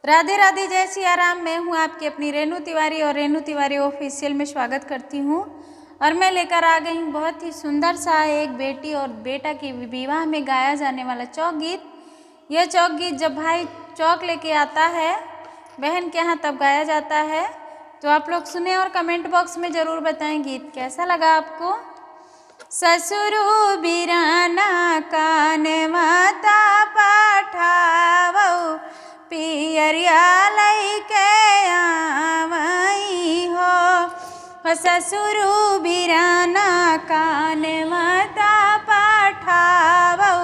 राधे राधे, जय सिया राम। मैं हूँ आपकी अपनी रेणु तिवारी और रेणु तिवारी ऑफिशियल में स्वागत करती हूँ। और मैं लेकर आ गई हूँ बहुत ही सुंदर सा एक बेटी और बेटा की विवाह में गाया जाने वाला चौक गीत। यह चौक गीत जब भाई चौक लेके आता है बहन के यहाँ तब गाया जाता है। तो आप लोग सुने और कमेंट बॉक्स में ज़रूर बताएं गीत कैसा लगा आपको। ससुरु बिराना कान माता पाठावो पियरिया लैके आवई हो। ससुरु बिराना कान माता पाठावो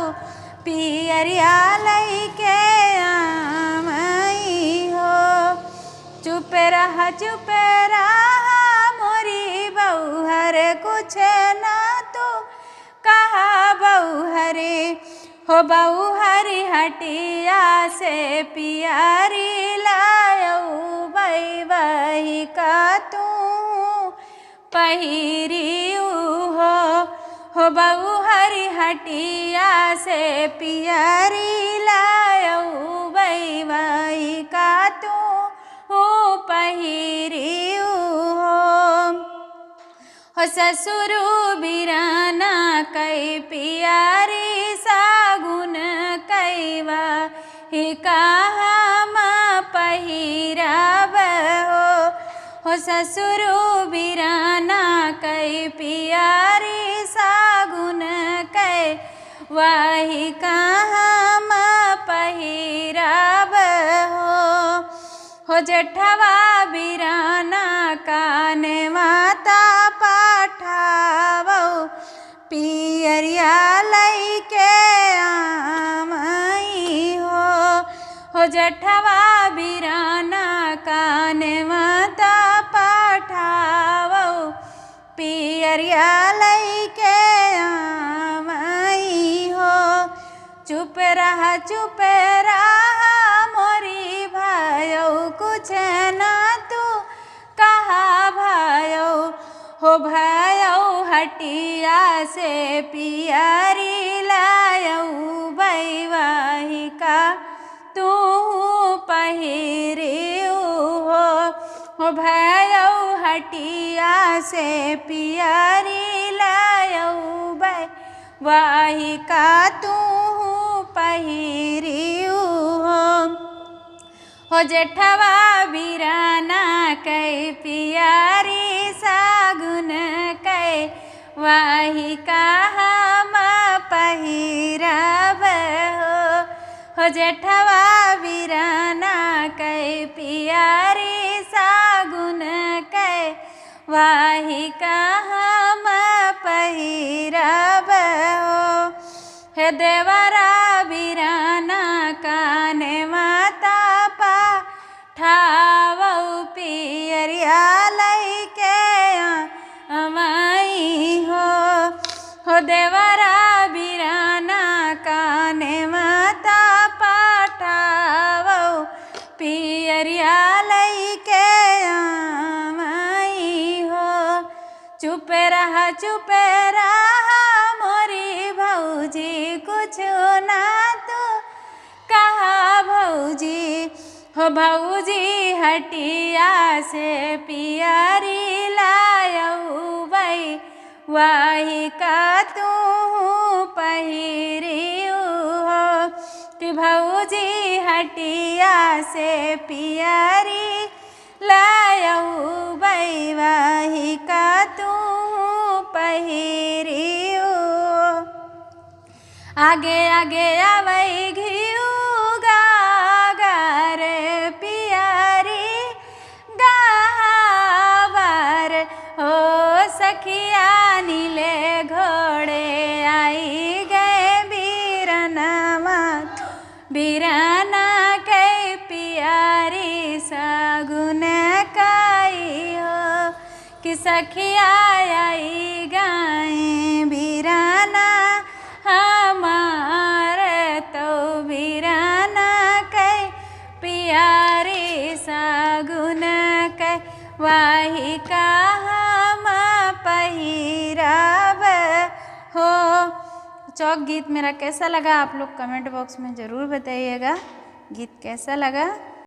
पियरिया लैके आवई हो। चुप रहा मोरी बउहर कुछ ना तो कहा बउहरे हो। बउहरी हटिया से पियारी लायऊ बई बही का तू पहिरी हो। बउहरी हटिया से पियारी लायऊ बई बही का तू पहिरी हो। ससुरु बिराना कई पियारी सागुन कैवा ही कहा माँ पहिराब हो। ससुरु बिराना कई पियारी सागुन कै वाही कहा माँ पहिराब हो। जेठवा बिराना कान माता पाठावो पियरिया लैके आवई हो। जेठवा बिराना कान माता पाठावो पियरिया लैके आवई हो। चुप रहा मोरी भायो कुछ ना तू कहा भायो हो। भायो हटिया से पियारी लायऊ बई वाही का तू पहिरी हो। भायो हटिया से पियारी लायऊ बई वाही का तू पहिरी हो। जेठवा बिराना कै पियारी सागुन कै वाही कहा माँ पहिराब हो। जेठवा बिराना कै पियारी सागुन कै वाही कहा माँ पहिराब हो। हे देवरा बिराना कान माता पाठावो पियरिया लैके आवई हो। देवरा बिराना कान माता पाठावो पियरिया लैके आवई हो। चुप रहा मोरी भौजी कुछ ना तो कहा भौजी हो। भौजी हटिया से पियारी लायऊ बई वाही का तू पहिरी हो। कि भौजी हटिया से पियारी लायऊ बई वाही का तू पहिरी हो। आगे आगे आवई घिऊ गागर पियारी गावर हो। सखिया नीले घोड़े आई गए बिराना कै पियारी सागुन काई हो। कि सखिया आई गाए बिराना हमार तो बिराना कै पियारी सागुन कै वाही कहा माँ पहिराब हो। चौक गीत मेरा कैसा लगा आप लोग कमेंट बॉक्स में ज़रूर बताइएगा। गीत कैसा लगा।